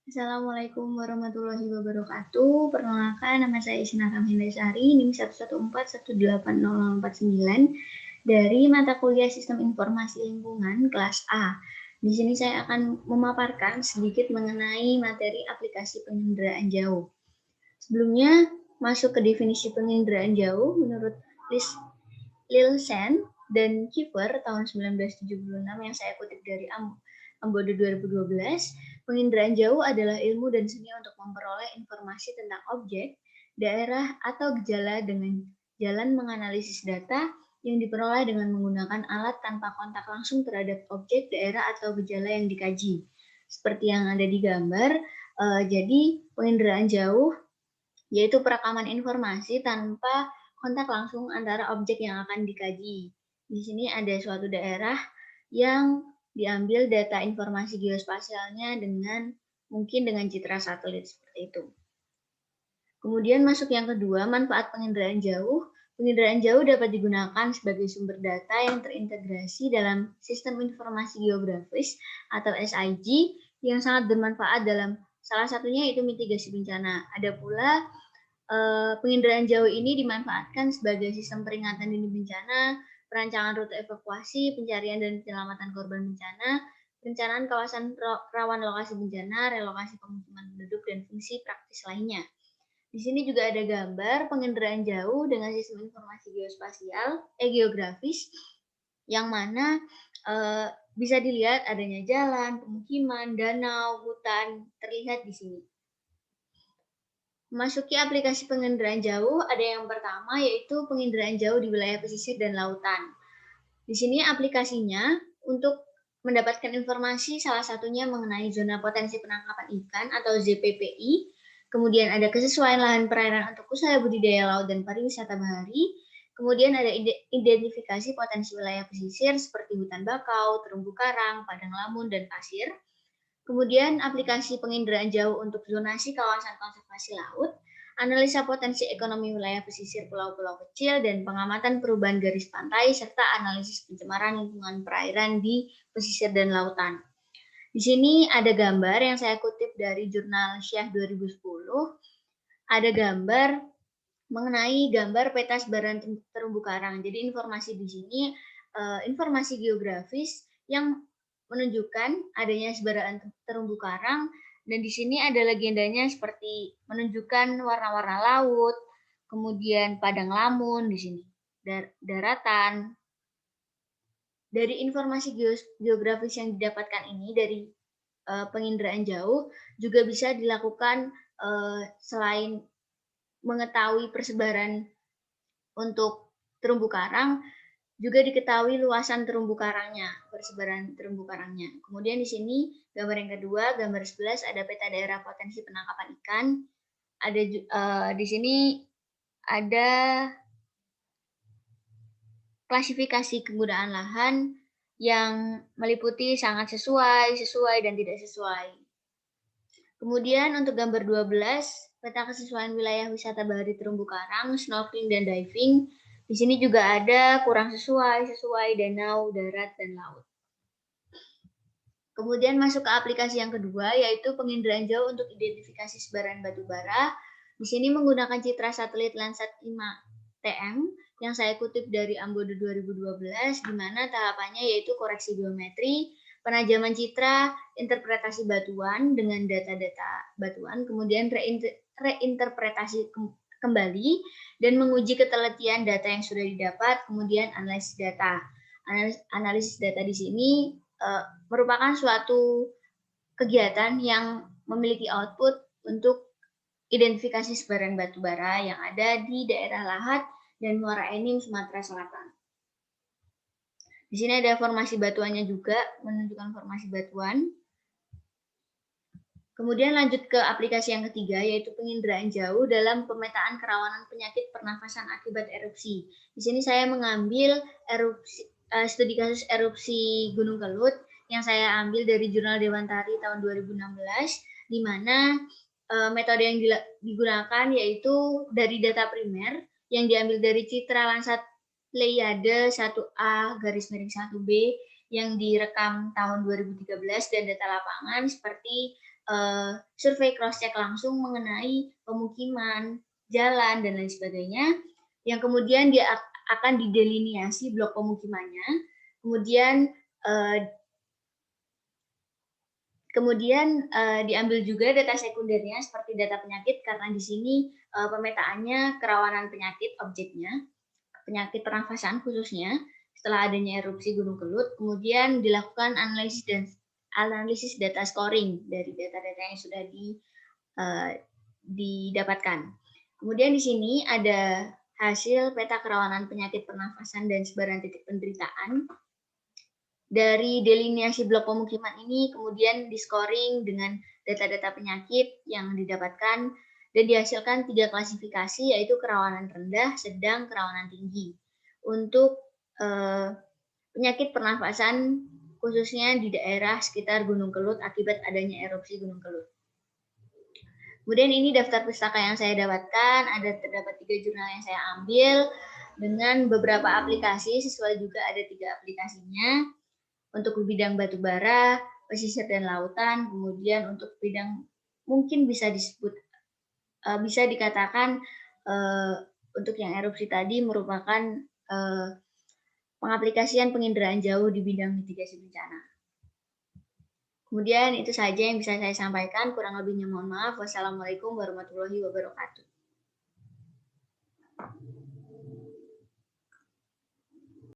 Assalamualaikum warahmatullahi wabarakatuh. Perkenalkan, nama saya Isna Kamhendasari, NIM 114180049 dari mata kuliah Sistem Informasi Lingkungan kelas A. Di sini saya akan memaparkan sedikit mengenai materi aplikasi penginderaan jauh. Sebelumnya, masuk ke definisi penginderaan jauh menurut Lilsen dan Kiefer tahun 1976 yang saya kutip dari Ambodo 2012, penginderaan jauh adalah ilmu dan seni untuk memperoleh informasi tentang objek, daerah, atau gejala dengan jalan menganalisis data yang diperoleh dengan menggunakan alat tanpa kontak langsung terhadap objek, daerah, atau gejala yang dikaji. Seperti yang ada di gambar, jadi penginderaan jauh yaitu perekaman informasi tanpa kontak langsung antara objek yang akan dikaji. Di sini ada suatu daerah yang diambil data informasi geospasialnya mungkin dengan citra satelit seperti itu. Kemudian masuk yang kedua, manfaat penginderaan jauh. Penginderaan jauh dapat digunakan sebagai sumber data yang terintegrasi dalam sistem informasi geografis atau SIG yang sangat bermanfaat dalam salah satunya itu mitigasi bencana. Ada pula penginderaan jauh ini dimanfaatkan sebagai sistem peringatan dini bencana, perancangan rute evakuasi, pencarian dan penyelamatan korban bencana, perencanaan kawasan rawan lokasi bencana, relokasi pemukiman penduduk, dan fungsi praktis lainnya. Di sini juga ada gambar penginderaan jauh dengan sistem informasi geografis, yang mana bisa dilihat adanya jalan, pemukiman, danau, hutan terlihat di sini. Memasuki aplikasi penginderaan jauh, ada yang pertama yaitu penginderaan jauh di wilayah pesisir dan lautan. Di sini aplikasinya untuk mendapatkan informasi salah satunya mengenai zona potensi penangkapan ikan atau ZPPI, kemudian ada kesesuaian lahan perairan untuk usaha budidaya laut dan pariwisata bahari, kemudian ada identifikasi potensi wilayah pesisir seperti hutan bakau, terumbu karang, padang lamun, dan pasir. Kemudian aplikasi penginderaan jauh untuk zonasi kawasan konservasi laut, analisa potensi ekonomi wilayah pesisir pulau-pulau kecil, dan pengamatan perubahan garis pantai, serta analisis pencemaran lingkungan perairan di pesisir dan lautan. Di sini ada gambar yang saya kutip dari jurnal Syah 2010. Ada gambar mengenai gambar peta sebaran terumbu karang. Jadi informasi di sini informasi geografis yang menunjukkan adanya sebaran terumbu karang, dan di sini ada legendanya seperti menunjukkan warna-warna laut, kemudian padang lamun di sini, daratan. Dari informasi geografis yang didapatkan ini dari penginderaan jauh juga bisa dilakukan selain mengetahui persebaran untuk terumbu karang, juga diketahui luasan terumbu karangnya, persebaran terumbu karangnya. Kemudian di sini gambar yang kedua, gambar 11 ada peta daerah potensi penangkapan ikan. Ada di sini ada klasifikasi kegunaan lahan yang meliputi sangat sesuai, sesuai, dan tidak sesuai. Kemudian untuk gambar 12, peta kesesuaian wilayah wisata bahari terumbu karang, snorkeling, dan diving. Di sini juga ada kurang sesuai, sesuai, danau, darat, dan laut. Kemudian masuk ke aplikasi yang kedua, yaitu penginderaan jauh untuk identifikasi sebaran batu bara. Di sini menggunakan citra satelit Landsat 5TM yang saya kutip dari Ambodo 2012, di mana tahapannya yaitu koreksi geometri, penajaman citra, interpretasi batuan dengan data-data batuan, kemudian reinterpretasi kembali, dan menguji ketelitian data yang sudah didapat, kemudian analisis data. Analisis data di sini merupakan suatu kegiatan yang memiliki output untuk identifikasi sebaran batu bara yang ada di daerah Lahat dan Muara Enim, Sumatera Selatan. Di sini ada formasi batuannya juga, menunjukkan formasi batuan. Kemudian lanjut ke aplikasi yang ketiga, yaitu penginderaan jauh dalam pemetaan kerawanan penyakit pernafasan akibat erupsi. Di sini saya mengambil studi kasus erupsi Gunung Kelut yang saya ambil dari Jurnal Dewantari tahun 2016, di mana metode yang digunakan yaitu dari data primer yang diambil dari citra Landsat Pleiade 1A garis miring 1B yang direkam tahun 2013, dan data lapangan seperti survei cross check langsung mengenai pemukiman, jalan dan lain sebagainya, yang kemudian dia akan dideliniasi blok pemukimannya, kemudian diambil juga data sekundernya seperti data penyakit karena di sini pemetaannya kerawanan penyakit objeknya, penyakit pernafasan khususnya setelah adanya erupsi Gunung Kelut, kemudian dilakukan analisis data scoring dari data-data yang sudah didapatkan. Kemudian di sini ada hasil peta kerawanan penyakit pernafasan dan sebaran titik penderitaan. Dari delineasi blok pemukiman ini kemudian di-scoring dengan data-data penyakit yang didapatkan dan dihasilkan 3 klasifikasi yaitu kerawanan rendah, sedang, kerawanan tinggi. Untuk penyakit pernafasan khususnya di daerah sekitar Gunung Kelut akibat adanya erupsi Gunung Kelut. Kemudian ini daftar pustaka yang saya dapatkan, terdapat 3 jurnal yang saya ambil dengan beberapa aplikasi, sesuai juga ada 3 aplikasinya. Untuk bidang batu bara, pesisir dan lautan, kemudian untuk bidang mungkin bisa disebut bisa dikatakan untuk yang erupsi tadi merupakan pengaplikasian penginderaan jauh di bidang mitigasi bencana. Kemudian itu saja yang bisa saya sampaikan, kurang lebihnya mohon maaf. Wassalamualaikum warahmatullahi wabarakatuh.